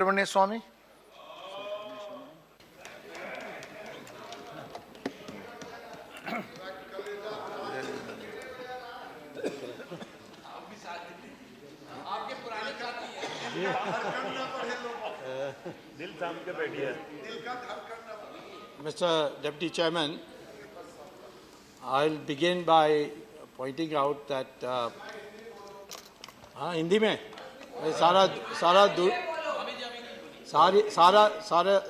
Subramanian Swamy. Mr. Deputy Chairman, I'll begin by pointing out that Hindi में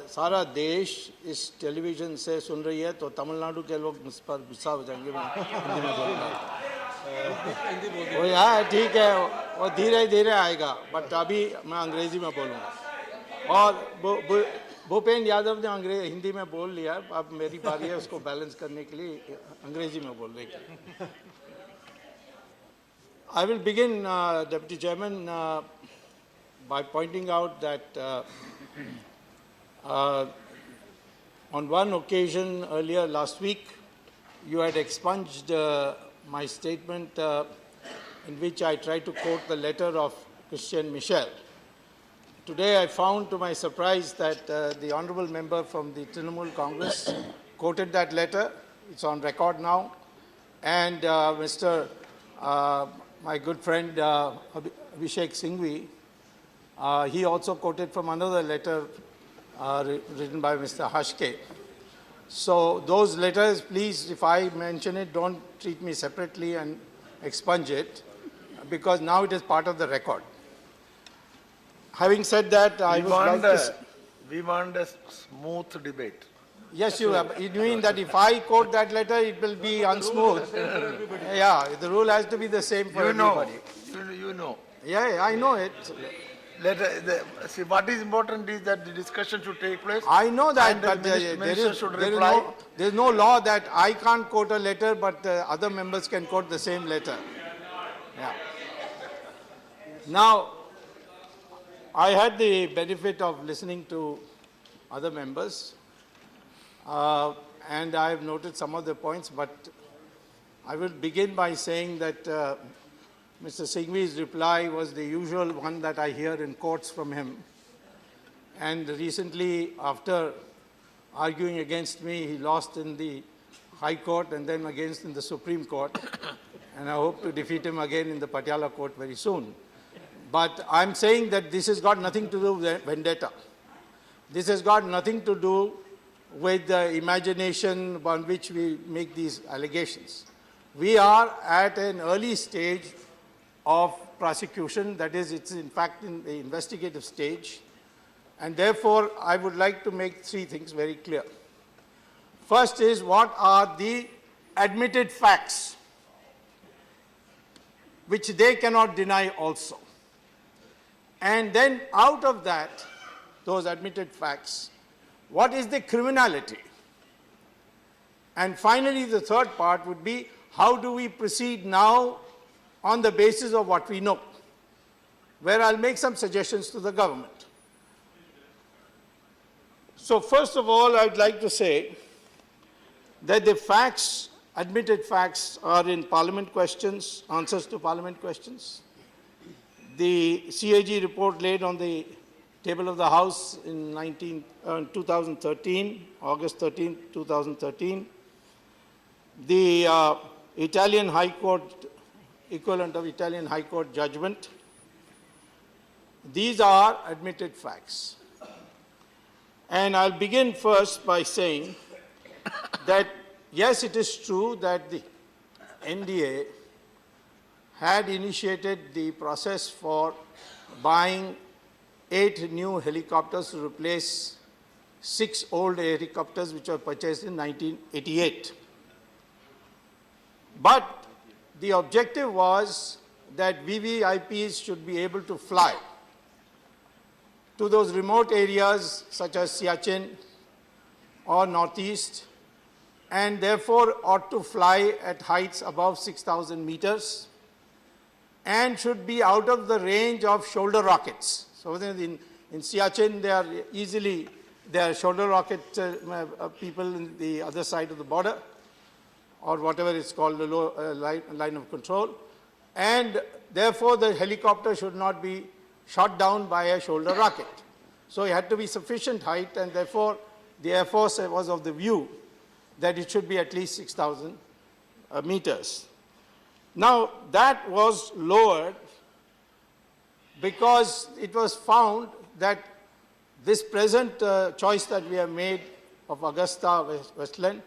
सारा देश इस टेलीविजन से सुन रही है, तो तमिलनाडु के लोग मुझ पर गुस्सा हो जाएंगे। मैं हिंदी में बोल रहा हूँ। वो यार ठीक है, वो धीरे धीरे आएगा, बट अभी मैं अंग्रेजी में बोलूँगा। और भूपेन यादव ने हिंदी में बोल लिया, अब मेरी बारी है उसको बैलेंस करने के लिए अंग्रेजी में बोलने की। I will begin, Deputy Chairman, by pointing out that on one occasion earlier last week, you had expunged my statement in which I tried to quote the letter of Christian Michel. Today I found to my surprise that the honorable member from the Trinamool Congress quoted that letter. It's on record now. And my good friend Abhishek Singhvi, he also quoted from another letter written by Mr. Hashke. So those letters, please, if I mention it, don't treat me separately and expunge it, because now it is part of the record. Having said that, We want a smooth debate. Yes, you have. You mean that if I quote that letter, it will be unsmooth? Yeah, the rule has to be the same for everybody. You know. Yeah, I know it. See, what is important is that the discussion should take place. I know that, and but the minister should reply. there is no law that I can't quote a letter, but other members can quote the same letter. Yeah. Now, I had the benefit of listening to other members. And I have noted some of the points, but I will begin by saying that Mr. Singhvi's reply was the usual one that I hear in courts from him. And recently, after arguing against me, he lost in the High Court and then against in the Supreme Court. And I hope to defeat him again in the Patiala Court very soon. But I'm saying that this has got nothing to do with vendetta. This has got nothing to do with the imagination upon which we make these allegations. We are at an early stage of prosecution, that is, it's in fact in the investigative stage, and therefore I would like to make three things very clear. First is, what are the admitted facts, which they cannot deny also. And then out of that, those admitted facts, what is the criminality? And finally, the third part would be, how do we proceed now on the basis of what we know? Where I'll make some suggestions to the government. So first of all, I'd like to say that the facts, admitted facts, are in Parliament questions, answers to Parliament questions. The CAG report laid on the table of the House in 2013, August 13, 2013. The Italian High Court, equivalent of Italian High Court judgment. These are admitted facts. And I'll begin first by saying that, yes, it is true that the NDA had initiated the process for buying 8 new helicopters to replace 6 old helicopters which were purchased in 1988. But the objective was that VVIPs should be able to fly to those remote areas such as Siachen or Northeast, and therefore ought to fly at heights above 6,000 meters and should be out of the range of shoulder rockets. So in Siachen, there are shoulder rocket people in the other side of the border, or whatever is called the line of control. And therefore, the helicopter should not be shot down by a shoulder rocket. So it had to be sufficient height, and therefore the Air Force was of the view that it should be at least 6,000 meters. Now, that was lowered because it was found that this present choice that we have made of AgustaWestland,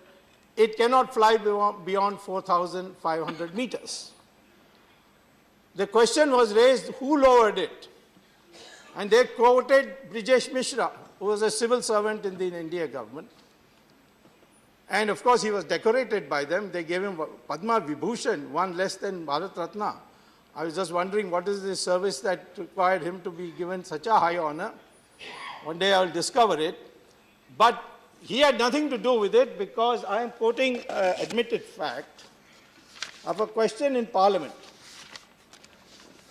it cannot fly beyond 4,500 meters. The question was raised, who lowered it? And they quoted Brijesh Mishra, who was a civil servant in the India government. And of course, he was decorated by them. They gave him Padma Vibhushan, one less than Bharat Ratna. I was just wondering, what is the service that required him to be given such a high honor? One day I will discover it. But he had nothing to do with it, because I am quoting admitted fact of a question in Parliament,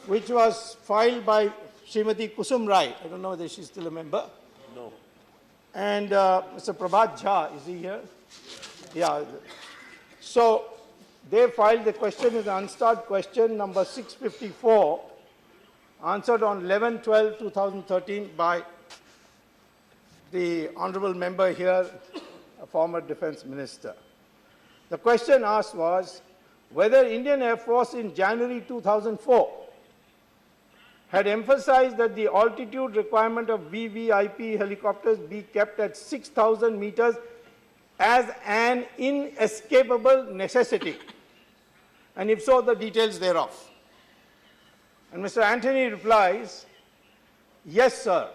which was filed by Srimati Kusum Rai. I don't know whether she's still a member. No. And Mr. Prabhat Jha, is he here? Yeah. So they filed the question as unstarred question number 654, answered on 11/12/2013 by the honorable member here, a former defense minister. The question asked was whether Indian Air Force in January 2004 had emphasized that the altitude requirement of VVIP helicopters be kept at 6,000 meters as an inescapable necessity, and if so, the details thereof. And Mr. Anthony replies, yes, sir.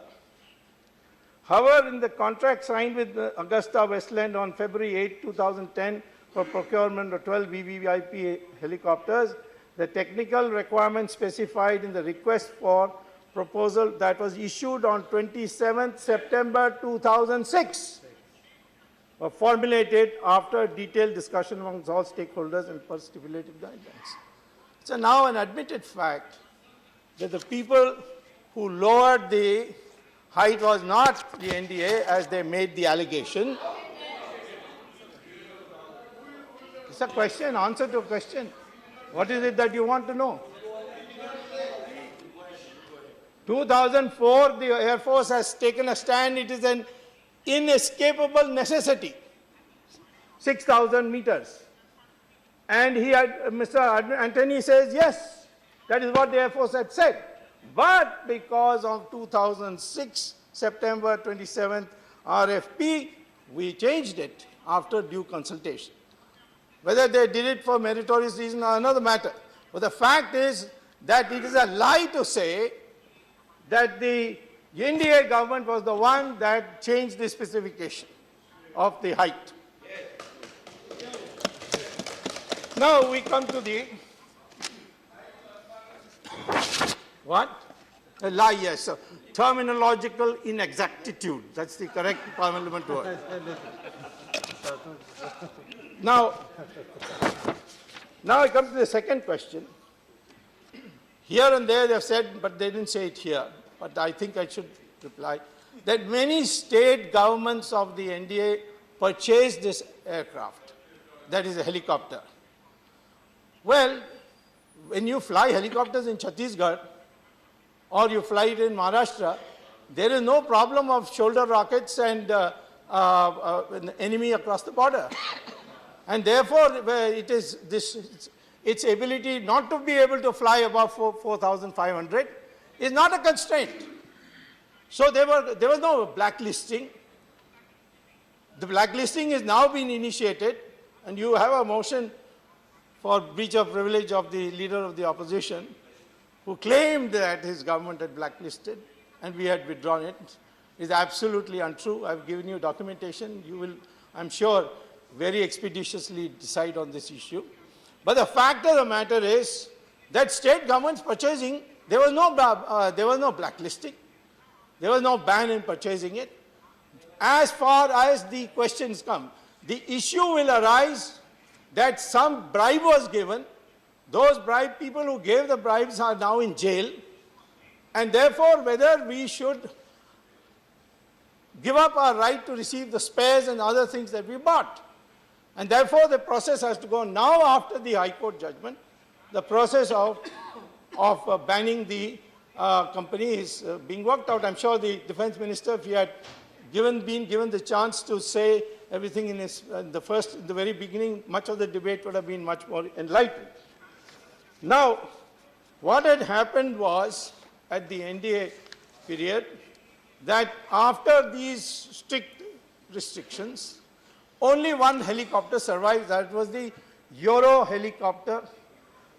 However, in the contract signed with AgustaWestland on February 8, 2010 for procurement of 12 VVIP helicopters, the technical requirements specified in the request for proposal that was issued on 27th September 2006 were formulated after detailed discussion amongst all stakeholders and per stipulated guidelines. It's now an admitted fact that the people who lowered the height was not the NDA as they made the allegation. It's a question, answer to a question. What is it that you want to know? 2004, the Air Force has taken a stand. It is an inescapable necessity. 6,000 meters. And Mr. Anthony says, yes, that is what the Air Force had said. But because of 2006, September 27th RFP, we changed it after due consultation. Whether they did it for meritorious reason or another matter. But the fact is that it is a lie to say that the NDA government was the one that changed the specification of the height. Now we come to the what? A lie, yes. So, terminological inexactitude. That's the correct parliament word. Now I come to the second question. Here and there they have said, but they didn't say it here, but I think I should reply, that many state governments of the NDA purchased this aircraft, that is a helicopter. Well, when you fly helicopters in Chhattisgarh or you fly it in Maharashtra, there is no problem of shoulder rockets and an enemy across the border. And therefore, it is its ability not to be able to fly above 4,500 is not a constraint. So there was no blacklisting. The blacklisting is now being initiated, and you have a motion for breach of privilege of the leader of the opposition, who claimed that his government had blacklisted and we had withdrawn it. Is absolutely untrue. I've given you documentation. You will, I'm sure, very expeditiously decide on this issue. But the fact of the matter is that state governments purchasing, there was no blacklisting. There was no ban in purchasing it. As far as the questions come, the issue will arise that some bribe was given. Those people who gave the bribes are now in jail. And therefore, whether we should give up our right to receive the spares and other things that we bought. And therefore, the process has to go now after the High Court judgment, the process of banning the company is being worked out. I'm sure the defense minister, if he had been given the chance to say everything in the very beginning, much of the debate would have been much more enlightened. Now, what had happened was, at the NDA period, that after these strict restrictions, only one helicopter survived. That was the Euro helicopter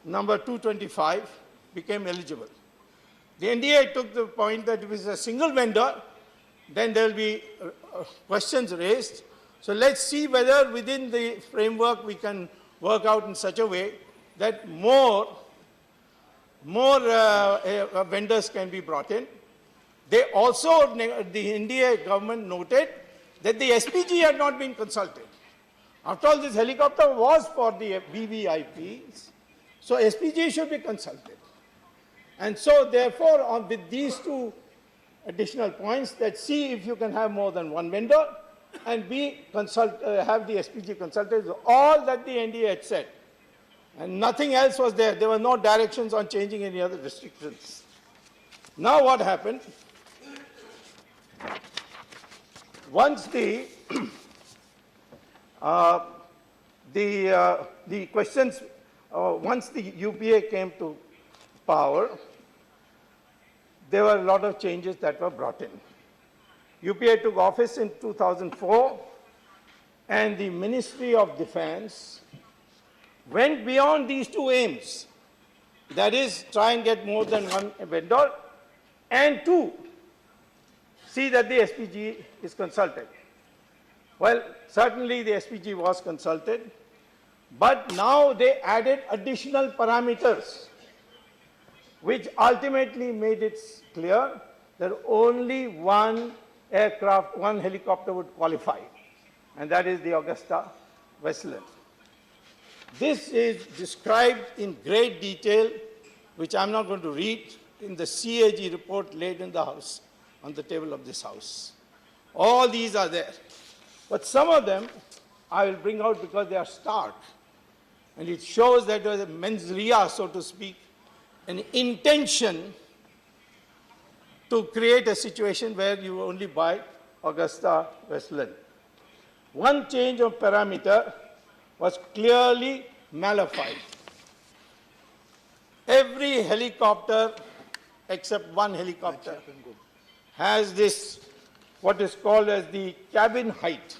number 225 became eligible. The NDA took the point that if it's a single vendor, then there will be questions raised. So let's see whether within the framework we can work out in such a way that more vendors can be brought in. They also, the India government noted that the SPG had not been consulted. After all, this helicopter was for the VVIPs, so SPG should be consulted. And so, therefore, with these two additional points, let's see if you can have more than one vendor, and have the SPG consulted. All that the NDA had said, and nothing else was there. There were no directions on changing any other restrictions. Now what happened? Once the questions, once the UPA came to power, there were a lot of changes that were brought in. UPA took office in 2004, and the Ministry of Defense went beyond these two aims. That is, try and get more than one vendor, and two, see that the SPG is consulted. Well, certainly the SPG was consulted, but now they added additional parameters, which ultimately made it clear that only one aircraft, one helicopter would qualify, and that is the AgustaWestland. This is described in great detail, which I'm not going to read, in the CAG report laid in the House, on the table of this House. All these are there. But some of them I will bring out because they are stark. And it shows that there was a mens rea, so to speak, an intention to create a situation where you only buy AgustaWestland. One change of parameter was clearly malified. Every helicopter, except one helicopter, has this, what is called as the cabin height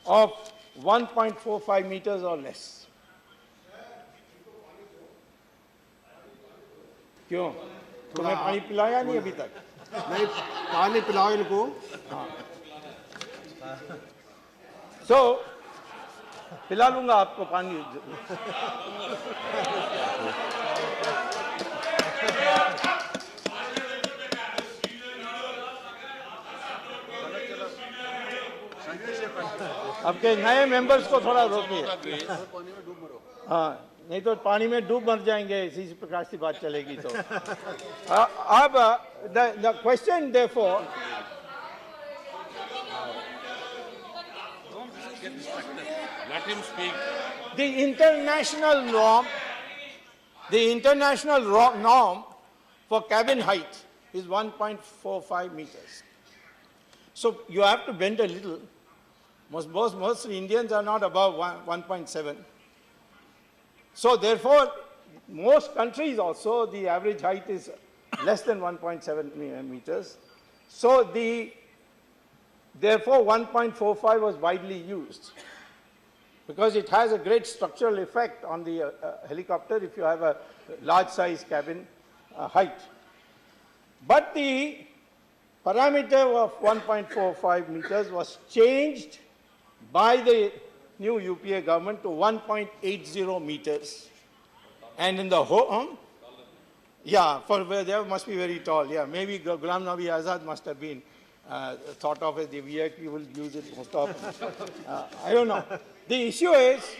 of 1.45 meters or less. क्यों? तुम्हें पानी पिलाया नहीं अभी तक? नहीं, पानी पिलाओ इनको। So, पिला लूंगा आपको पानी। आपके नए मेंबर्स को थोड़ा रोकिए। हाँ, नहीं तो पानी में डूब मर जाएंगे, इसी प्रकार से बात चलेगी तो। अब the question therefore, let him speak. the international norm for cabin height is 1.45 meters. So you have to bend a little. Most Indians are not above 1.7. So therefore, most countries also, the average height is less than 1.7 meters. So therefore 1.45 was widely used because it has a great structural effect on the helicopter if you have a large size cabin height. But the parameter of 1.45 meters was changed by the new UPA government to 1.80 meters. And in the whole, yeah, for they must be very tall. Yeah, maybe Ghulam Nabi Azad must have been thought of as the VIP, will use it most often. I don't know. The issue is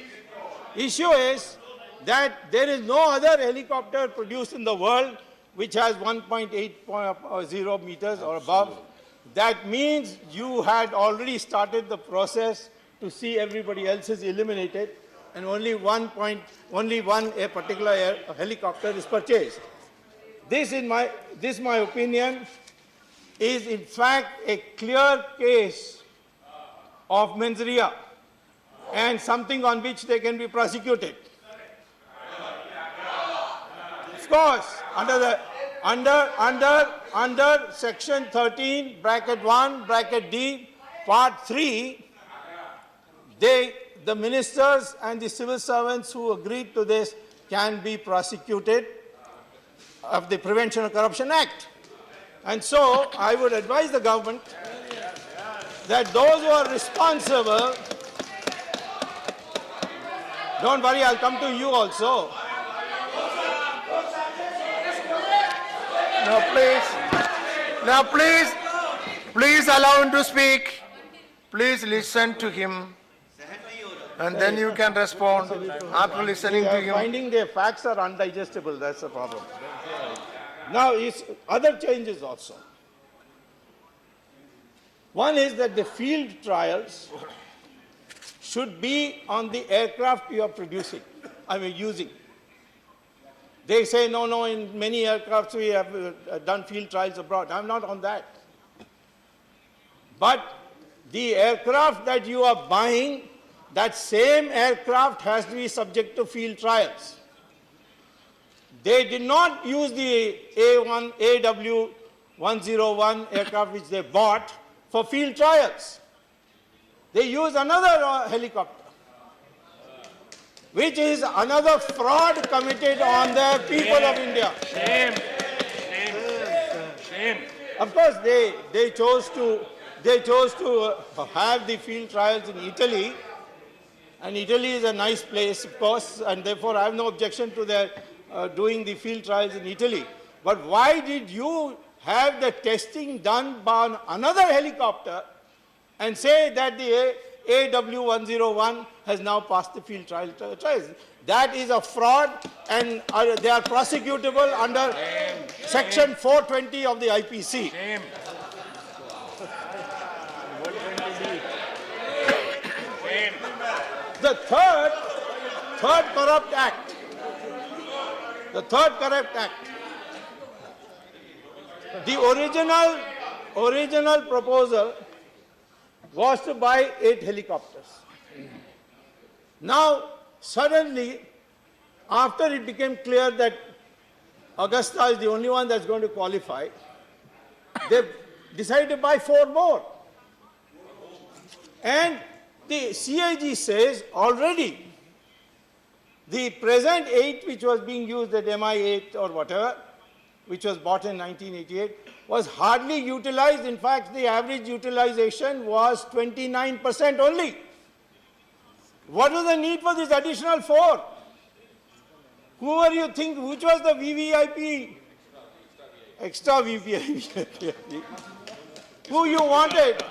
that there is no other helicopter produced in the world which has 1.80 meters or above. That means you had already started the process to see everybody else is eliminated, and only one particular helicopter is purchased. This, my opinion, is in fact a clear case of mens rea and something on which they can be prosecuted. Of course, under section 13, bracket 1, bracket D, part 3, the ministers and the civil servants who agreed to this can be prosecuted of the Prevention of Corruption Act. And so I would advise the government that those who are responsible, don't worry, I'll come to you also. Now please allow him to speak. Please listen to him. And then you can respond after listening to him. Finding their facts are undigestible, that's the problem. Now, other changes also. One is that the field trials should be on the aircraft you are using. They say, no, in many aircrafts we have done field trials abroad. I'm not on that. But the aircraft that you are buying, that same aircraft has to be subject to field trials. They did not use the AW101 aircraft which they bought for field trials. They used another helicopter, which is another fraud committed on the people of India. Shame. Of course, they chose to have the field trials in Italy, and Italy is a nice place, of course, and therefore I have no objection to their doing the field trials in Italy. But why did you have the testing done by another helicopter and say that the AW101 has now passed the field trials? That is a fraud, and they are prosecutable under section 420 of the IPC. Shame. The third corrupt act. The original proposal was to buy 8 helicopters. Now, suddenly, after it became clear that Augusta is the only one that's going to qualify, they decided to buy 4 more. And the CIG says already the present 8 which was being used at MI8 or whatever, which was bought in 1988, was hardly utilized. In fact, the average utilization was 29% only. What was the need for this additional 4? Who were you think, which was the VVIP? Extra VVIP. Who you wanted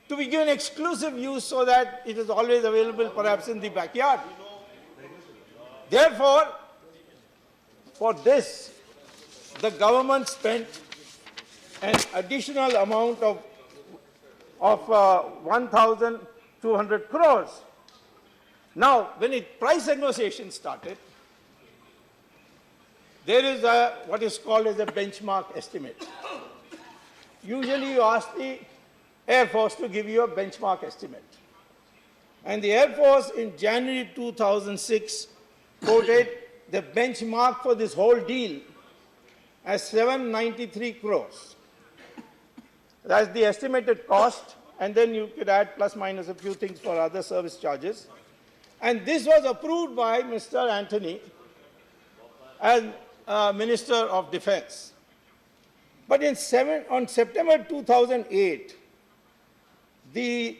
to be given exclusive use so that it is always available perhaps in the backyard. Therefore, for this, the government spent an additional amount of 1,200 crores. Now, when price negotiation started, there is what is called as a benchmark estimate. Usually you ask the Air Force to give you a benchmark estimate. And the Air Force in January 2006 quoted the benchmark for this whole deal as 793 crores. That's the estimated cost, and then you could add plus minus a few things for other service charges. And this was approved by Mr. Antony as Minister of Defense. But on September 2008, the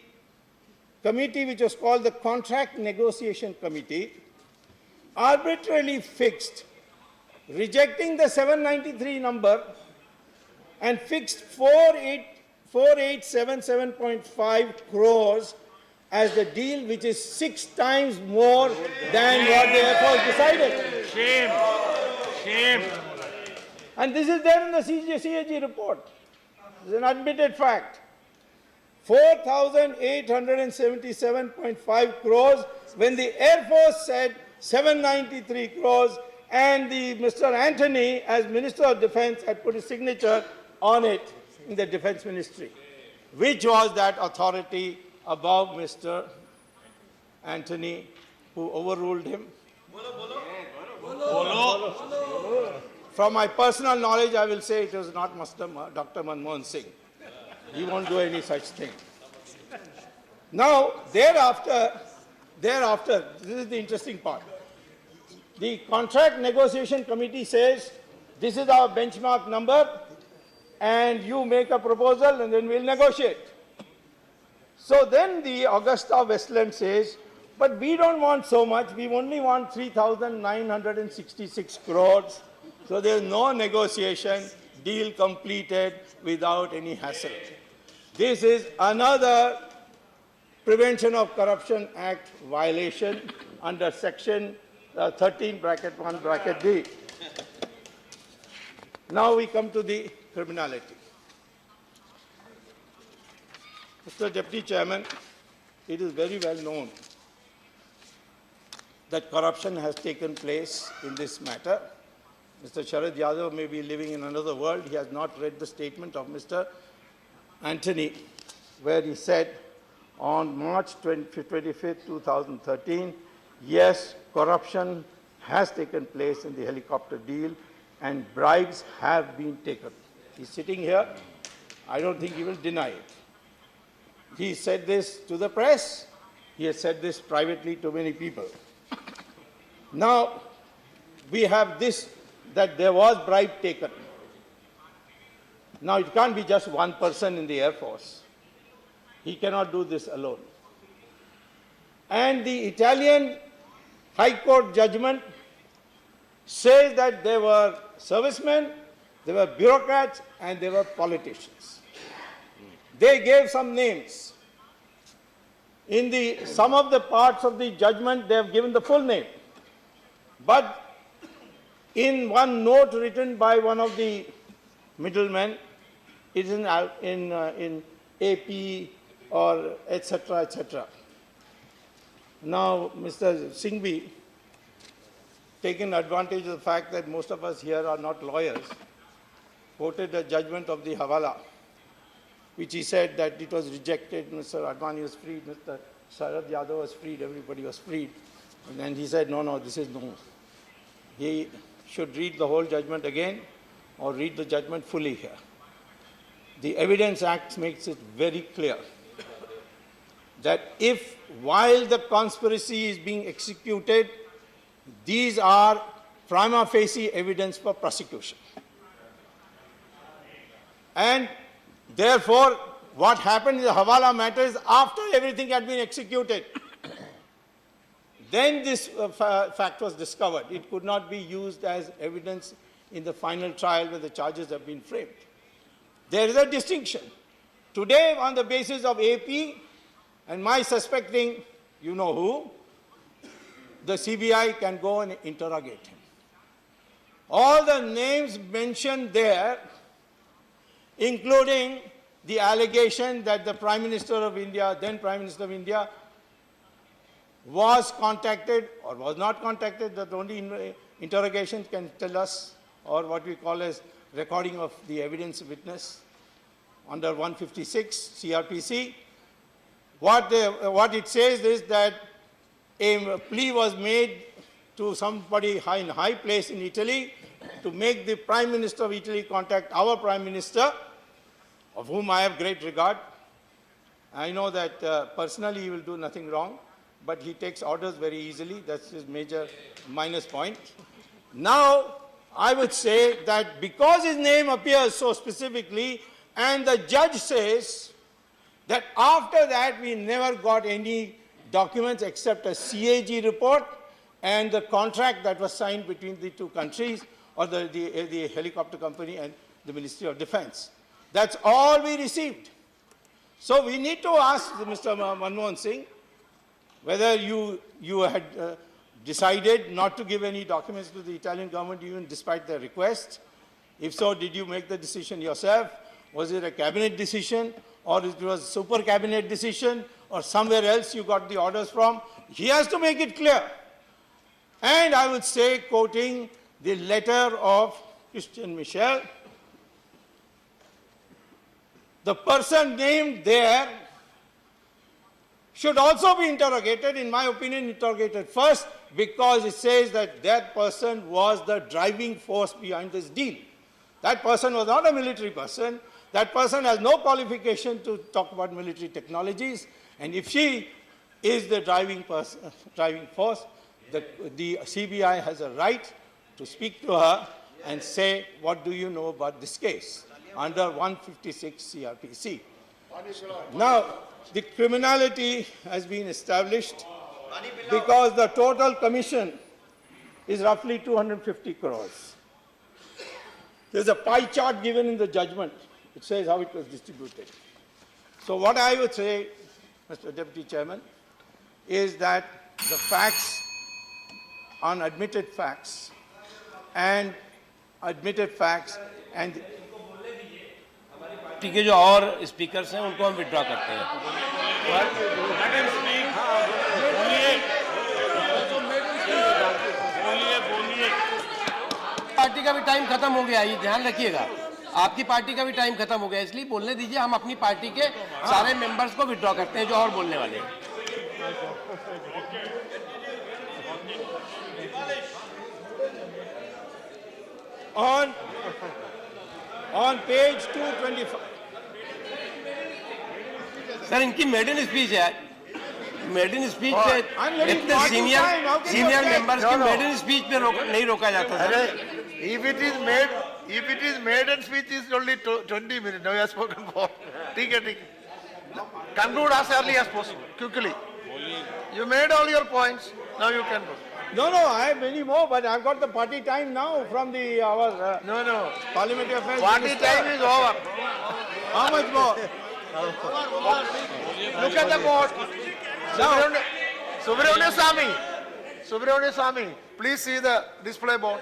committee, which was called the Contract Negotiation Committee, arbitrarily fixed, rejecting the 793 number, and fixed 4877.5 crores as the deal, which is 6 times more than what the Air Force decided. Shame. And this is there in the CAG report. It's an admitted fact. 4,877.5 crores when the Air Force said 793 crores, and Mr. Anthony, as Minister of Defense, had put his signature on it in the Defense Ministry. Which was that authority above Mr. Anthony who overruled him? From my personal knowledge, I will say it was not Dr. Manmohan Singh. He won't do any such thing. Now, thereafter, this is the interesting part. The Contract Negotiation Committee says, this is our benchmark number, and you make a proposal and then we'll negotiate. So then the AgustaWestland says, but we don't want so much, we only want 3,966 crores. So there's no negotiation, deal completed without any hassle. This is another Prevention of Corruption Act violation under section 13(1)(d). Now we come to the criminality. Mr. Deputy Chairman, it is very well known that corruption has taken place in this matter. Mr. Sharad Yadav may be living in another world. He has not read the statement of Mr. Anthony, where he said on March 25th, 2013, yes, corruption has taken place in the helicopter deal and bribes have been taken. He's sitting here. I don't think he will deny it. He said this to the press. He has said this privately to many people. Now, we have this, that there was bribe taken. Now, it can't be just one person in the Air Force. He cannot do this alone. And the Italian High Court judgment says that there were servicemen, there were bureaucrats, and there were politicians. They gave some names. In some of the parts of the judgment, they have given the full name. But in one note written by one of the middlemen, it is in AP or etc., etc. Now, Mr. Singhvi, taking advantage of the fact that most of us here are not lawyers, quoted a judgment of the Hawala, which he said that it was rejected, Mr. Advani was freed, Mr. Sharad Yadav was freed, everybody was freed. And then he said, no, this is no. He should read the whole judgment again or read the judgment fully here. The Evidence Act makes it very clear that if, while the conspiracy is being executed, these are prima facie evidence for prosecution. And therefore, what happened in the Hawala matter is after everything had been executed, then this fact was discovered. It could not be used as evidence in the final trial where the charges have been framed. There is a distinction. Today, on the basis of AP and my suspecting, you know who, the CBI can go and interrogate him. All the names mentioned there, including the allegation that the Prime Minister of India, then Prime Minister of India, was contacted or was not contacted, that only interrogation can tell us, or what we call as recording of the evidence witness under 156 CRPC. What it says is that a plea was made to somebody in high place in Italy to make the Prime Minister of Italy contact our Prime Minister, of whom I have great regard. I know that personally he will do nothing wrong, but he takes orders very easily. That's his major minus point. Now, I would say that because his name appears so specifically, and the judge says that after that we never got any documents except a CAG report and the contract that was signed between the two countries, or the helicopter company and the Ministry of Defense. That's all we received. So we need to ask Mr. Manmohan Singh whether you had decided not to give any documents to the Italian government even despite their request. If so, did you make the decision yourself? Was it a cabinet decision, or it was a super cabinet decision, or somewhere else you got the orders from? He has to make it clear. And I would say, quoting the letter of Christian Michel. The person named there should also be interrogated, in my opinion, interrogated first, because it says that that person was the driving force behind this deal. That person was not a military person. That person has no qualification to talk about military technologies. And if she is the driving force, the CBI has a right to speak to her and say, what do you know about this case under 156 CRPC? Now, the criminality has been established because the total commission is roughly 250 crores. There's a pie chart given in the judgment. It says how it was distributed. So what I would say, Mr. Deputy Chairman, is that the facts, unadmitted facts, and ठीक है, जो और speakers हैं उनको हम withdraw करते हैं। Party का भी टाइम खत्म हो गया, ये ध्यान रखिएगा। आपकी पार्टी का भी टाइम खत्म हो गया, इसलिए बोलने दीजिए। हम अपनी पार्टी के सारे मेंबर्स को विड्रॉ करते हैं जो और बोलने वाले हैं। On page 225. सर, इनकी मेडन स्पीच है, मेडन स्पीच पे इतने सीनियर मेंबर्स की मेडन स्पीच पे नहीं रोका जाता sir. If it is made and speech is only 20 minutes. Now you have spoken for. ठीक है. Conclude as early as possible, quickly. You made all your points. Now you can go. No, I have many more, but I've got the party time now from our No. Parliamentary Affairs. Party Minister. time is over. How much more? Look at the board. Subramanian Swamy, please see the display board.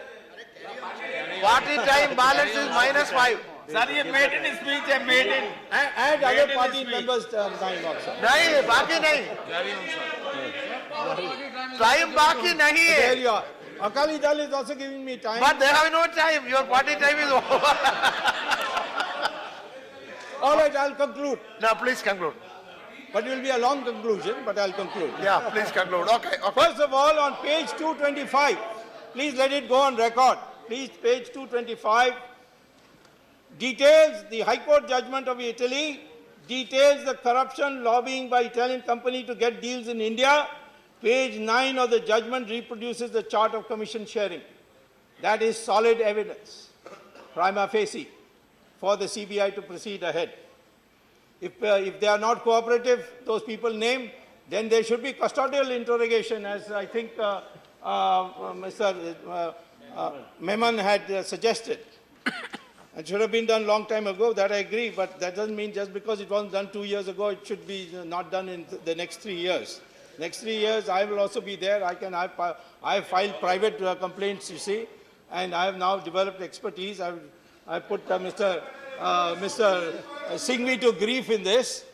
Party time balance is -5. Sir, ये maiden speech है, maiden. And other party members' time also. नहीं, बाकी नहीं. Time बाकी नहीं है. There you are. Akali Dal is also giving me time. But they have no time. Your party time is over. All right, I'll conclude. Now, please conclude. But it will be a long conclusion, but I'll conclude. Yeah, please conclude. Okay. First of all, on page 225, please let it go on record. Please, page 225 details the High Court judgment of Italy, details the corruption lobbying by Italian company to get deals in India. Page 9 of the judgment reproduces the chart of commission sharing. That is solid evidence, prima facie, for the CBI to proceed ahead. If they are not cooperative, those people named, then there should be custodial interrogation, as I think Mr. Memon had suggested. It should have been done long time ago, that I agree, but that doesn't mean just because it wasn't done 2 years ago, it should be not done in the next 3 years. Next 3 years, I will also be there. I have filed private complaints, you see, and I have now developed expertise. I put Mr. Singhvi to grief in this.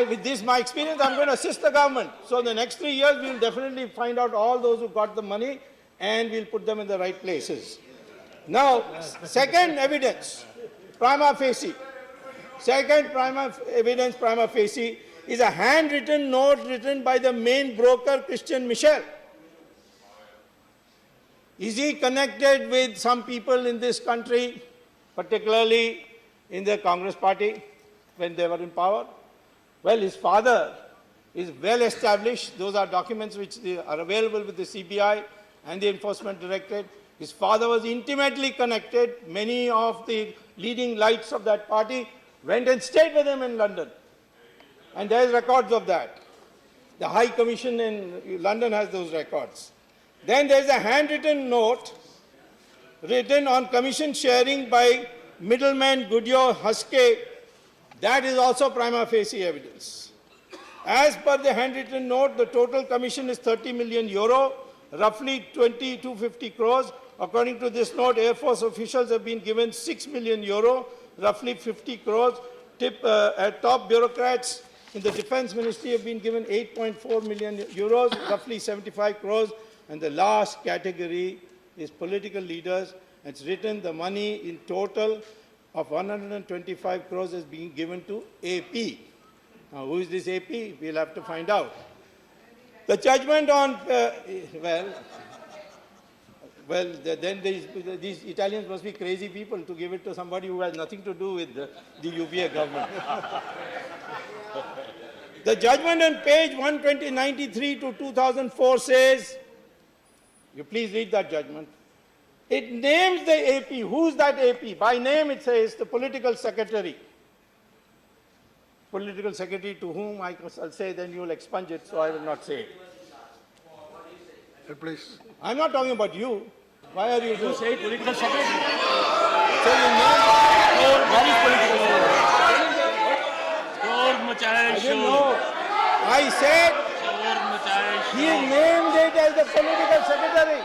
With this, my experience, I'm going to assist the government. So in the next 3 years, we will definitely find out all those who got the money, and we'll put them in the right places. Now, second evidence, prima facie. Second evidence, prima facie, is a handwritten note written by the main broker, Christian Michel. Is he connected with some people in this country, particularly in the Congress party when they were in power? Well, his father is well established. Those are documents which are available with the CBI and the Enforcement Directorate. His father was intimately connected. Many of the leading lights of that party went and stayed with him in London. And there is records of that. The High Commission in London has those records. Then there is a handwritten note written on commission sharing by middleman Goodyear Huskey. That is also prima facie evidence. As per the handwritten note, the total commission is 30 million euro, roughly 250 crores. According to this note, Air Force officials have been given 6 million euro, roughly 50 crores. Top bureaucrats in the Defense Ministry have been given 8.4 million euros, roughly 75 crores. And the last category his political leaders. It's written the money in total of 125 crores is being given to AP. Now, who is this AP? We'll have to find out. The judgment on, then these Italians must be crazy people to give it to somebody who has nothing to do with the UPA government. The judgment on page 193 to 2004 says, you please read that judgment. It names the AP. Who's that AP? By name it says the political secretary. Political secretary to whom I'll say, then you'll expunge it, so I will not say it. Please. I'm not talking about you. Why are you doing? Say political secretary. So you know What is political secretary? I didn't know. I said he named it as the political secretary.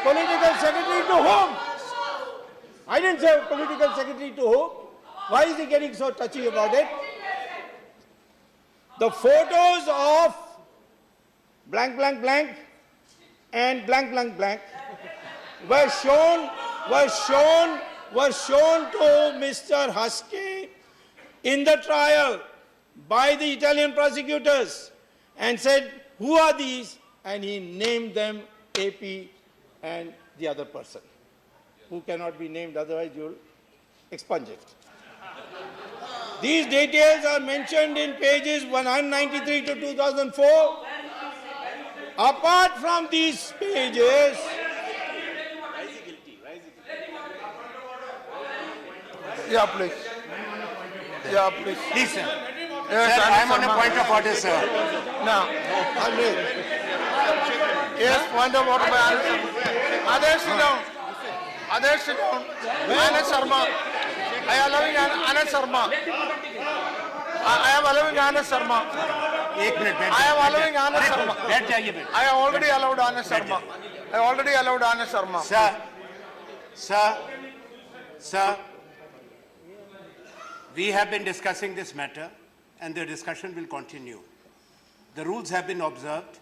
Political secretary to whom? I didn't say political secretary to whom. Why is he getting so touchy about it? The photos of blank, blank, blank and blank, blank, blank were shown to Mr. Husky in the trial by the Italian prosecutors and said, who are these? And he named them AP and the other person, who cannot be named, otherwise you'll expunge it. These details are mentioned in pages 193 to 2004. Apart from these pages, Yeah, please. Yeah, please. Please, sir. Yes, Sir, I am on a point of order, sir. Now, yes, point of order by Anand Sharma. Others sit down. Others sit down. Anand Sharma. I am allowing Anand Sharma. I am allowing Anand Sharma. एक minute बैठ I am allowing Anand Sharma. बैठ जाइए बैठ. I have already allowed Anand Sharma. I already allowed Anand Sharma. Sir, we have been discussing this matter and the discussion will continue. The rules have been observed,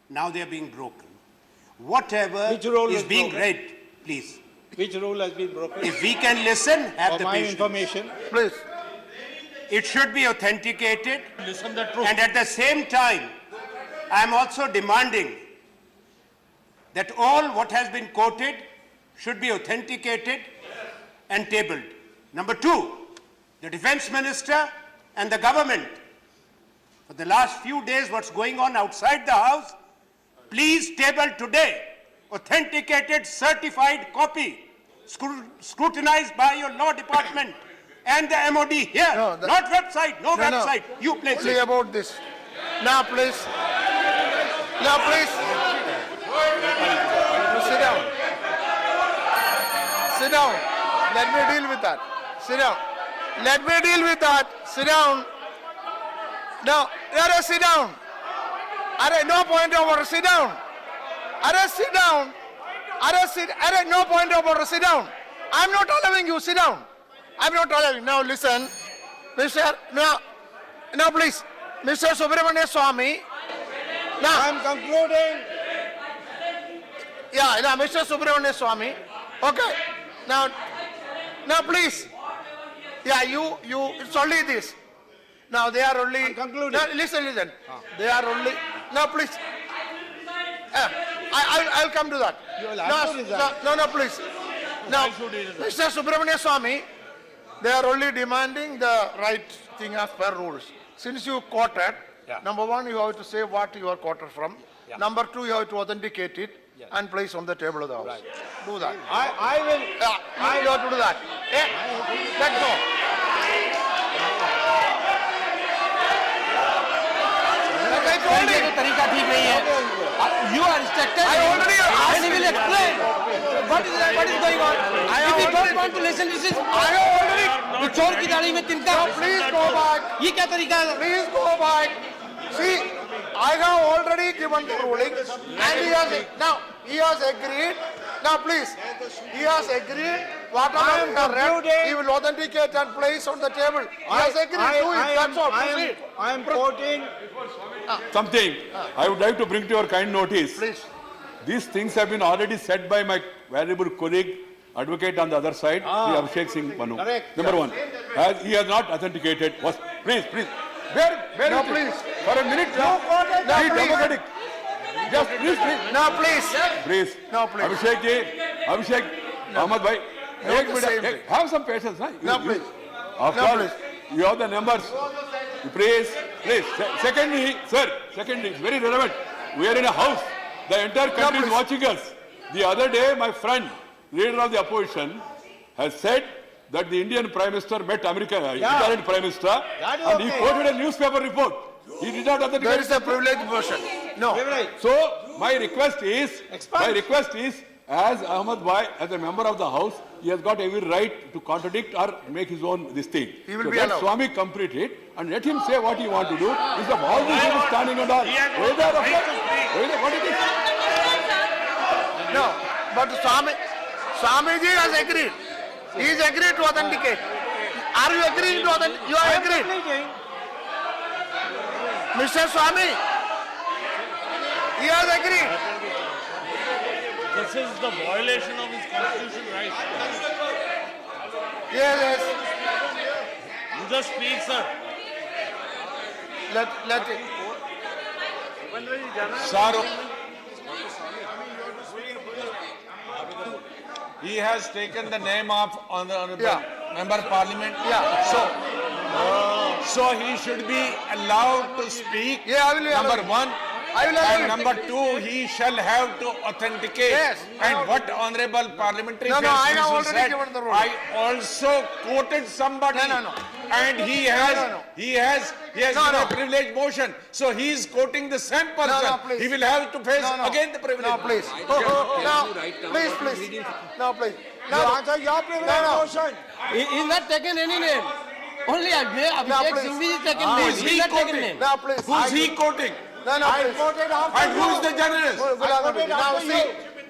now they are being broken. Whatever Which rule is was being broken? read, please. which rule has been broken? If we can listen, have For the my patience. information. Please. It should be authenticated. Listen the truth. And at the same time, I am also demanding that all what has been quoted should be authenticated and tabled. Number two, the defense minister and the government, for the last few days what's going on outside the house, please table today authenticated certified copy scrutinized by your law department and the MOD here, No, not website, no website, you place Only it. about this. Now, please. Now, please. Sit down. Sit down. Let me deal with that. Sit down. Let me deal with that. Sit down. Now, sit down. No point of order. Sit down. Sit down. No point of order. Sit down. I'm not allowing you. Sit down. I'm not allowing. Now listen, Mr. Now please, Mr. Subramanian Swamy. Now I'm concluding. Yeah, now Mr. Subramanian Swamy. Okay. Now please. Yeah, you. It's only this. Now they are only. I'm concluding. Now, listen. They are only. Now please. I'll come to that. You will have to resign. No, please. Now, Mr. Subramanian Swamy, they are only demanding the right thing as per rules. Since you quoted, number one, you have to say what you are quoted from. Number two, you have to authenticate it and place on the table of the house. Do that. I will. You have to do that. Let's go. Like I told you. तरीका ठीक नहीं है. You are instructed. I already asked. And he will explain what is going on. If you don't want to listen, this is. I have already. तो चोर की दाढ़ी में तिनका. Please go back. ये क्या तरीका है? Please go back. See, I have already given the ruling and he has agreed. Now please, he has agreed. Whatever you have read, he will authenticate and place on the table. He has agreed. Do it. That's all. Proceed. I am quoting. Something I would like to bring to your kind notice. Please. these things have been already said by my valuable colleague, advocate on the other side, Sri Abhishek Singh Manu. Correct. Number one, as he has not authenticated, please, bear No, with me. please. For a minute, No, be please. democratic. Just please. No, please. Please. No, please. Abhishek, Ahmad bhai, Not the same thing. have some patience. Huh? No, please. After No, all, please. you have the numbers. Please. Secondly, it's very relevant. We are in a house. The entire country is please. watching us. The other day, my friend, leader of the opposition, has said that the Indian Prime Minister met Italian Prime Minister, and he quoted a newspaper report. He did not authenticate. There is a privileged version. No. So my request is, as Ahmad Bhai, as a member of the House, he has got every right to contradict or make his own this thing. He will so be let allowed. Swamy complete it and let him say what he want to do. Instead of all this, he is standing and all. What is this? No. But Swamiji has agreed. He is agreed to authenticate. Are you agreeing to authenticate? You are agreed. Mr. Swamy, he has agreed. This is the violation of his constitutional rights. Yes. You just speak, sir. Let it. Sir, he has taken the name of honorable member of parliament. Yeah. So he should be allowed to speak. Yeah, I will allow Number it. one. I will allow And it. number two, he shall have to authenticate. Yes. And what honorable parliamentary No, I have minister already said, given the ruling. I also quoted somebody. No. And he has No. given No. a privilege motion. So he is quoting the same person. No, please. He will have to face No. again the privilege. No, please. No, please. No, please. No, answer your privilege motion. He is not taken any name. Only Abhishek please. Singh is taken Who name. is He he is not taken quoting? name. No, please. Who's he quoting? No, I please. voted after And who is you. the journalist?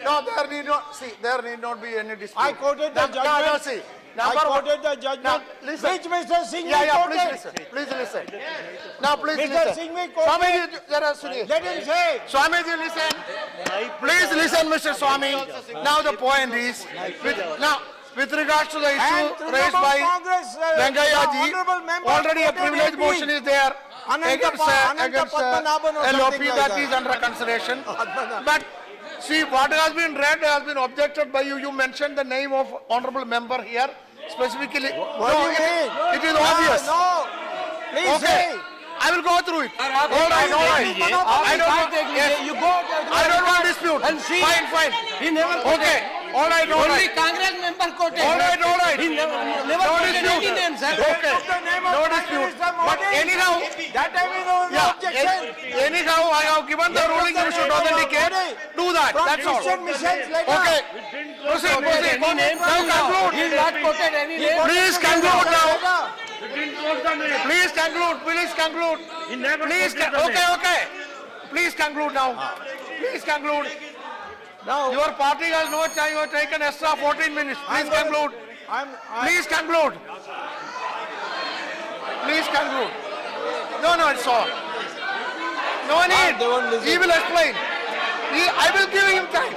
Now see, there need not be any dispute. I quoted the judgment. No, see. I quoted the judgment. Now, listen. Which Mr. Singh quoted. Please listen. Now, please Mr. listen. Singh quoted. Swamiji, Let him say. Swamiji, listen. Please listen, Mr. Swamy. Now the point is, with regards to the And issue raised by Congress, Rangaya ji, honorable member already a quoted privilege MP. motion is there Ananta Padmanabhan or LOP something like that that. is under consideration. But see, what has been read has been objected by you. You mentioned the name of honorable member here specifically. What do you mean? It is obvious. No. Please Okay. say. I will go through it. All right. I don't want. Yes. You go. I don't want dispute. And see. Fine. He never quoted. Okay. All right. Only Congress member quoted. All right. He never No quoted dispute. any name, sir. Okay. The name of No Prime dispute. Minister But Modi. anyhow, That time is no objection. anyhow, I have given the ruling. You should authenticate. Do that. From That's all. Christian missions later. Okay. Proceed. Any name, Now conclude. He is not quoted any name. Please conclude now. Later. Please conclude. Okay. Please conclude now. Please conclude. Now, Your party has no time. You have taken extra 14 minutes. Please conclude. Please conclude. No, it's all. No need. they won't listen. He will explain. I will give him time.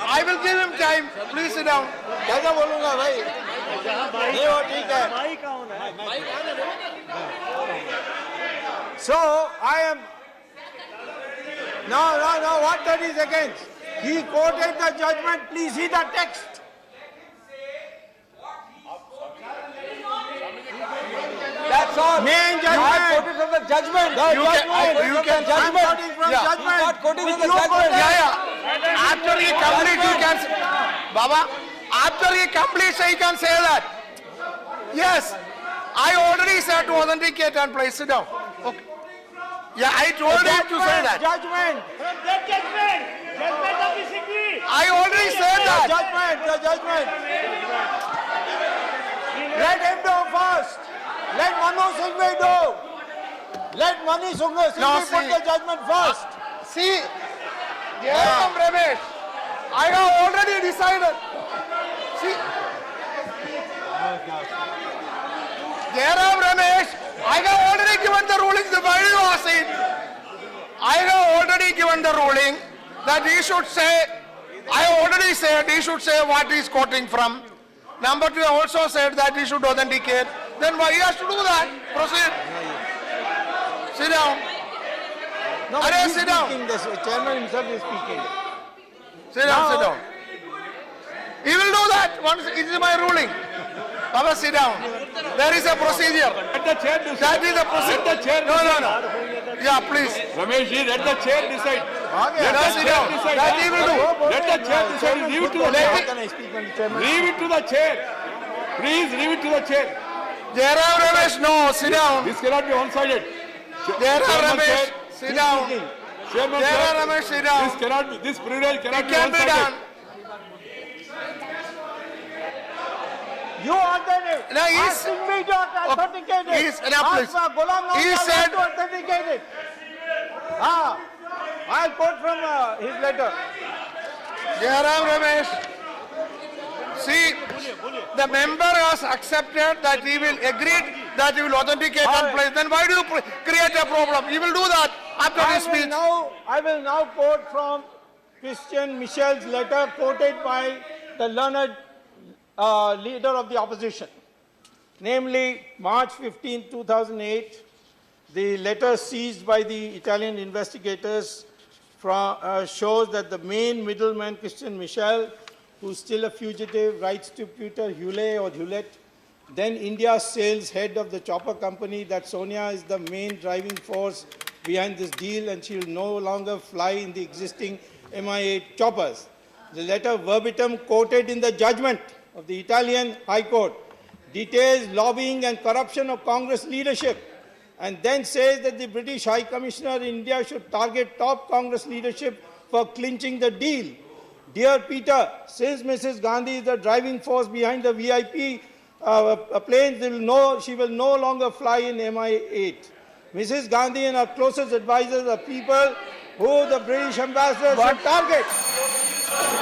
I will give him time. Please sit down. कैसा बोलूंगा भाई? नहीं वो ठीक है. So I am. No. What 30 seconds? He quoted the judgment. Please see the text. That's all. Main judgment. I quoted from the judgment. You can. I'm quoting from judgment. Not quoting Which from the you judgment. quoted. Yeah. After he completes, you can say, Baba, after he completes, he can say that. Yes, I already said to authenticate and place it down. Okay. Yeah, I told him to say that. Judgment. I already said that. The judgment. Let him do first. Let Manu Singhvi do. Let Manu Singhvi No, put see. the judgment first. See, Jairam Ramesh, I have already decided. See, Jairam Ramesh, I have already given the rulings. Why do you ask it? I have already given the ruling that he should say, I have already said he should say what he is quoting from. Number two, I also said that he should authenticate. Then why he has to do that? Proceed. Sit down. No, Arey, he's sit down. speaking. The chairman himself is speaking. Sit down, sit down. He will do that once it is my ruling. Baba, sit down. There is a procedure. Let the chair decide. That is a procedure. Let the chair No, no, no. Yeah, please. Ramesh ji, let the chair decide. Let Now the sit chair down. decide. That he will do. Let the chair decide. Leave it to the Let chair. it- Can I speak on the chairman? Leave it to the chair. Please leave it to the chair. Jairam Ramesh, no, sit down. This cannot be one-sided. Jairam Chairman Ramesh, said- sit down. Chairman Jairam said, Ramesh, sit this down. cannot be, this privilege cannot It be can be one-sided. done. You authenticate. No, he's- Asking me to authenticate it. he's- now, please. Ask Ghulam He Nabi Azad said- to authenticate it. I'll quote from his letter. Jairam Ramesh, see, the member has accepted that he will agree that he will authenticate and place. Then why do you create a problem? He will do that after his speech. I will now quote from Christian Michel's letter quoted by the learned leader of the opposition. Namely, March 15, 2008, the letter seized by the Italian investigators shows that the main middleman, Christian Michel, who's still a fugitive, writes to Peter Hewlett, then India's sales head of the chopper company, that Sonia is the main driving force behind this deal and she will no longer fly in the existing Mi-8 choppers. The letter verbatim quoted in the judgment of the Italian High Court details lobbying and corruption of Congress leadership and then says that the British High Commissioner in India should target top Congress leadership for clinching the deal. Dear Peter, since Mrs. Gandhi is the driving force behind the VIP planes, she will no longer fly in Mi-8. Mrs. Gandhi and her closest advisors are people who the British ambassador should target.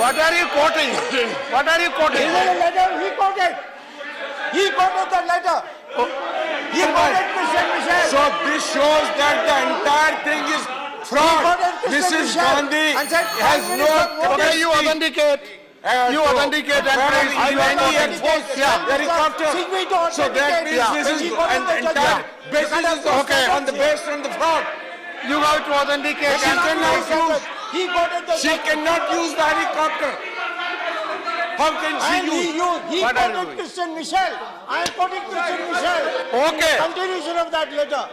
What are you quoting? What are you quoting? Is it a letter he quoted? He quoted the letter. He quoted Christian Michel. So this shows that the entire thing is fraud. Mrs. Gandhi has no Okay, you authenticate. You authenticate and place. I will Air Force helicopter. So that means this is an entire basis is Okay. on the based on the fraud. You have to authenticate She and cannot place. use. He quoted the She cannot use the helicopter. How can she And use? he What are you quoted doing? Christian Michel. I am quoting Christian Michel. Okay. Continuation of that letter.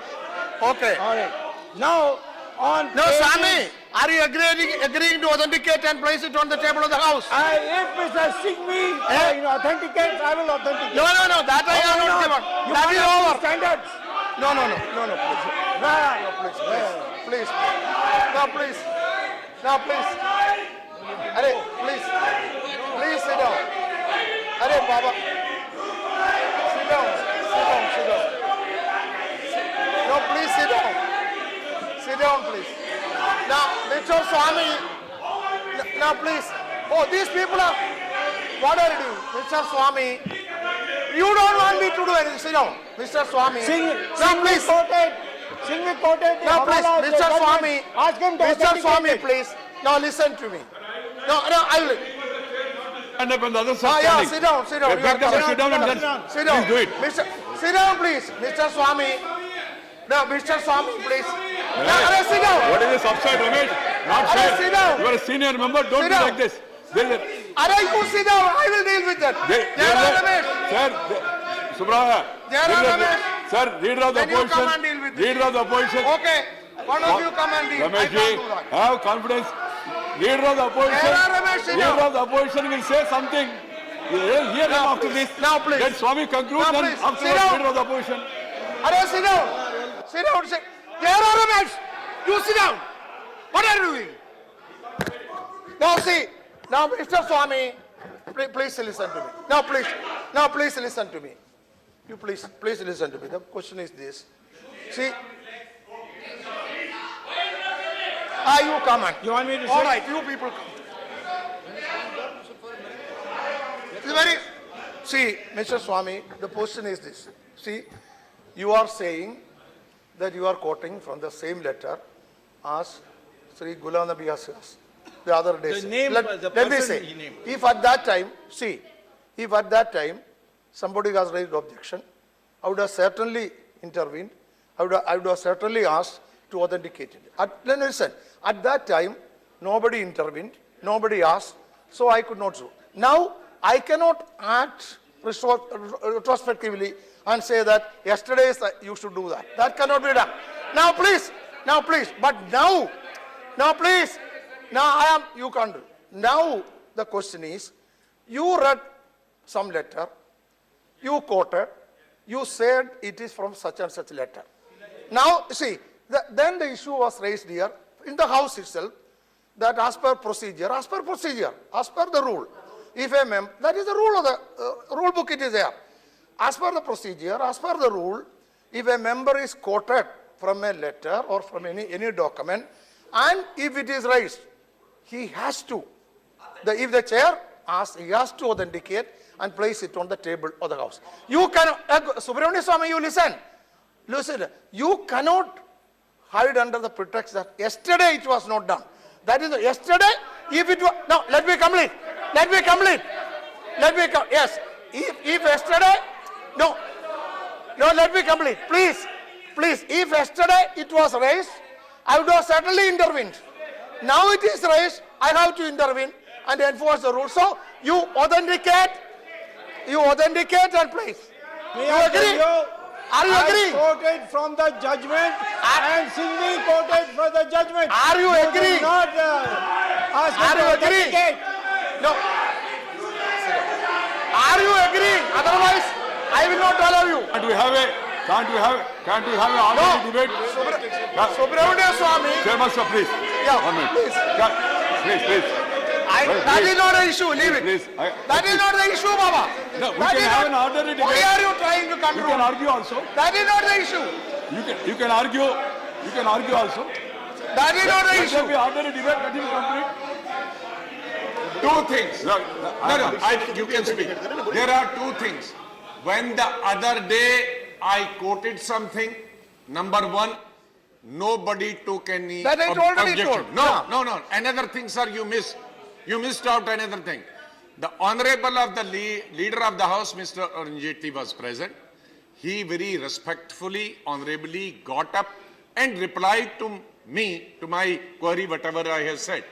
Okay. All right. Now, on No, pages- Swamy, are you agreeing to authenticate and place it on the table of the house? If Mr. Singh authenticates, I will authenticate. No, that I have not given. You That is can't have over. standards. No, please. Please. No, please. No, please. Arey, please. Please sit down. Arey, Baba. Sit down. No, please sit down. Sit down, please. Now, Mr. Swamy. Now, please. Oh, these people are. What are you doing? Mr. Swamy. You don't want me to do anything. Sit down. Mr. Swamy. Now, please. Singh quoted. Now, please, Mr. Swamy. Ask him to Mr. authenticate Swamy, it. please. Now, listen to me. No, I will. And up on the other Ah, side yeah, standing. sit down. You are Beg them to correct. sit down and then Sit down. please do it. Sit down, please. Mr. Swamy. No, Mr. Swamy, please. No, sit down. What is this upside, Ramesh? Not Arey, fair. sit down. You are a senior member, don't Sit be down. like this. There is a- Arey, you sit down. I will deal with that. Jairam Ramesh. Sir, Subramanian. Jairam Ramesh. Sir, leader of the Then you come opposition. and deal with this. Leader of the opposition. Okay. One of you come and deal. I Ramesh can't ji, do that. have confidence. Leader of the opposition. Jairam Ramesh, sit Leader down. of the opposition will say something. Hear them Now, after please. this. Now, please. Let Swamy conclude, Now, then please. Sit afterwards down. leader of the opposition. Arey, sit down. Sit down. Jairam Ramesh. You sit down. What are you doing? Now, see. Now, Mr. Swamy, please listen to me. Now, please listen to me. You please listen to me. The question is this. See. You come on. You want me to All say? right, you people come. It's very. See, Mr. Swamy, the question is this. See, you are saying that you are quoting from the same letter asked Sri Ghulam Nabi has asked the other day. The name, Let the me person say, he named. if at that time, see, if at that time somebody has raised objection, I would have certainly intervened. I would have certainly asked to authenticate it. Then listen, at that time, nobody intervened, nobody asked, so I could not do. Now, I cannot act retrospectively and say that yesterday you should do that. That cannot be done. Now, please, but now, please, you can't do. Now, the question is, you read some letter, you quoted, you said it is from such and such letter. Now, see, then the issue was raised here in the House itself that as per procedure, as per the rule, if a member, that is the rule of the rule book, it is there. As per the procedure, as per the rule, if a member is quoted from a letter or from any document, and if it is raised, he has to, if the chair asks, he has to authenticate and place it on the table of the House. You cannot, Subramanian Swamy, you listen, you cannot hide under the pretext that yesterday it was not done. That is, yesterday, if it was, no, let me complete. Yes, if yesterday, no, let me complete. Please, if yesterday it was raised, I would have certainly intervened. Now it is raised, I have to intervene and enforce the rule. So, you authenticate and place. May You I agree? tell you, Are you I agree? quoted from the judgment and Singhvi quoted from the judgment. Are you agree? Do not ask me Are to you agree? authenticate. No. Are you agreeing? Otherwise, I will not allow you. Can't we have an orderly debate? Subramanian Swamy. Chairman, sir, please. Yeah, 1 minute. please. Please. That is not an issue. Leave it. Please. That is not the issue, Baba. No, we That can is have not- an orderly debate. Why are you trying to You can control? argue also. That is not the issue. You can argue also. That is not the Let there issue. be orderly debate. Let him complete. Two things. No, You can speak. There are two things. When the other day I quoted something, number one, nobody took any That I already objection. told. No. Another thing, sir, you missed. You missed out another thing. The Honorable of the Leader of the House, Mr. Arun Jaitley, was present. He very respectfully, honorably got up and replied to me, to my query, whatever I have said.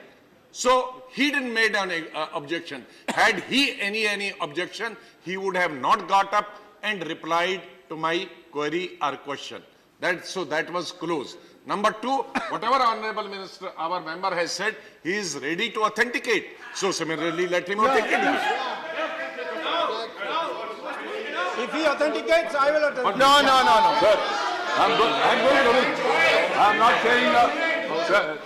So he didn't make an objection. Had he any objection, he would have not got up and replied to my query or question. That was closed. Number two, whatever Honorable Minister, our member has said, he is ready to authenticate. So similarly, let him authenticate. If he authenticates, I will authenticate. No. Sir, I'm going to read. I'm not saying, sir,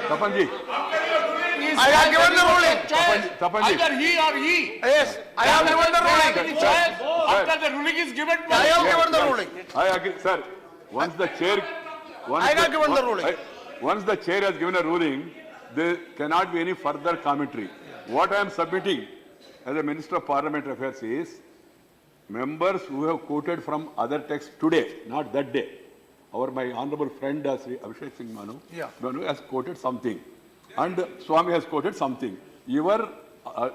Tapanji. I have given the ruling. Tapanji. Either he or he. Yes, I have given the ruling. After the ruling is given, I have given the ruling. I agree, sir. Once the chair has given a ruling, there cannot be any further commentary. What I am submitting as a Minister of Parliamentary Affairs is members who have quoted from other texts today, not that day. My honorable friend Sri Abhishek Singh Manu has quoted something, and Swamy has quoted something. Your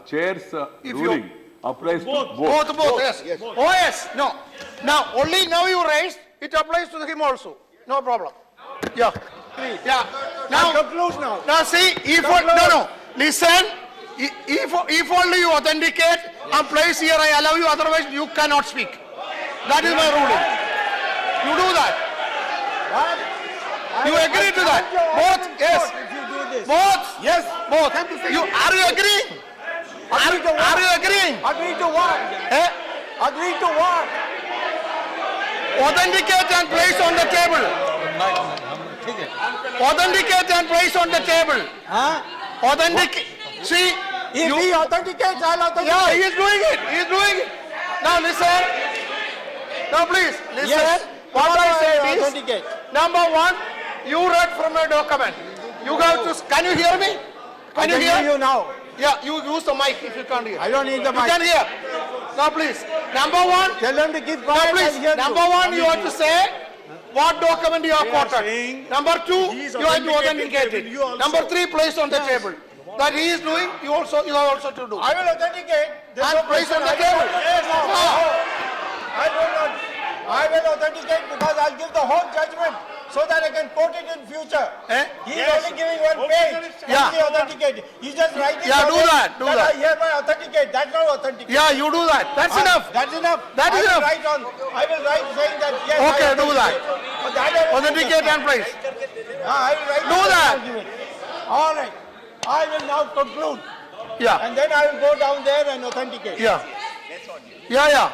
chair's ruling applies to both. Both, yes. Oh, yes. No. Now, only now you raised, it applies to him also. No problem. Yeah. Now, Conclude now. Now, see, listen. If only you authenticate and place here, I allow you, otherwise you cannot speak. That is my ruling. You do that. You agree to that? Both, yes. If you do this. Both, yes, both. Are you agreeing? Are you agreeing? Agree to what? Eh? Agree to what? Authenticate and place on the table. Authenticate and place on the table. Huh? Authenticate. See, If he authenticates, I'll authenticate. yeah, he is doing it. Now listen. Now please, listen. Yes. What I said is, Authenticate. number one, you read from a document. You have to, can you hear me? I can hear you now. Yeah, you use the mic if you can't hear. I don't need the You mic. can hear. Now please, number one, Tell them to keep now quiet. please, I'll hear number one you have to say what document you have They are quoted. saying Number two, is you have to authenticating authenticate it. it. You also. Number three, place on the table. That he is doing, you have also to do. I will authenticate. There's And no place question. on the I will- table. Yes, no, Ah. no. I will not. I will authenticate because I'll give the whole judgment so that I can quote it in future. Eh? He's Yes. only giving one page. Yeah. He authenticate. He's just writing. Yeah, on do it that, do that. I hereby authenticate. That's not authenticate. Yeah, you do that. That's enough. That's enough. That is I will enough. write on. I will write saying that yes. Okay, I do that. authenticate. But that I will Authenticate and place. I will write. Do on the that. argument. All right. I will now conclude, Yeah, and then I will go down there and authenticate. yeah. Yeah.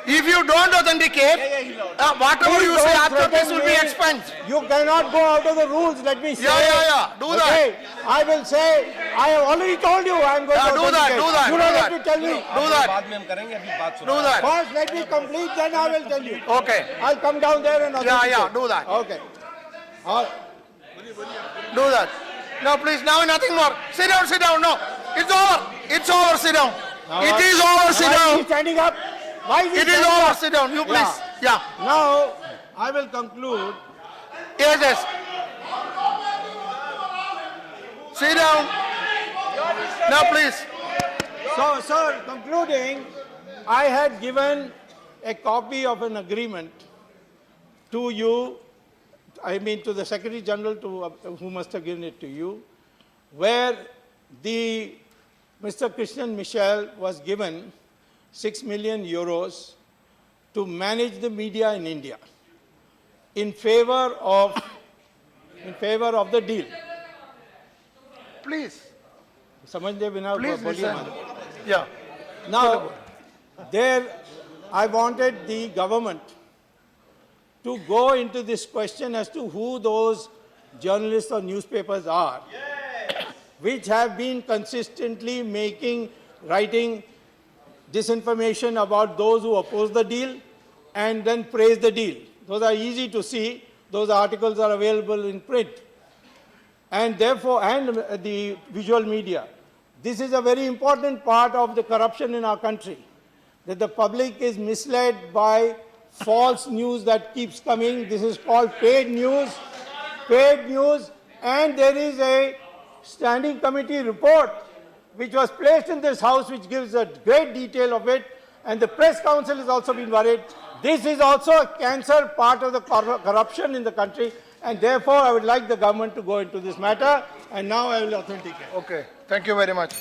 If you don't authenticate, whatever you say after this will be expunged. You cannot go out of the rules, let me say. Yeah. Do that. Okay, I will say, I have already told you I am going Yeah, to do that, authenticate. do that, You do don't that. have to tell me. Do that. बाद में हम करेंगे अभी बात सुनो Do that. First, let me complete, then I will tell you. Okay. I'll come down there and authenticate. Yeah, do that. Okay. All right. Do that. No, please, now nothing more. Sit down. No, it's over. Sit down. It is over. Sit Why is he down. standing up? Why is he It is standing over. up? Sit down. You please. Yeah. Now, I will conclude. Yes. Sit down. Now, please. So, sir, concluding, I had given a copy of an agreement to you, I mean to the Secretary General who must have given it to you, where Mr. Christian Michel was given 6 million euros to manage the media in India in favor of the deal. Please. समझने बिना Please बोलिए listen. मत। Yeah. Now, there, I wanted the government to go into this question as to who those journalists or newspapers are, which have been consistently writing disinformation about those who oppose the deal and then praise the deal. Those are easy to see. Those articles are available in print. And therefore, and the visual media. This is a very important part of the corruption in our country, that the public is misled by false news that keeps coming. This is called paid news, and there is a standing committee report which was placed in this house which gives a great detail of it, and the press council has also been worried. This is also a cancer part of the corruption in the country, and therefore I would like the government to go into this matter, and now I will authenticate. Okay. Thank you very much.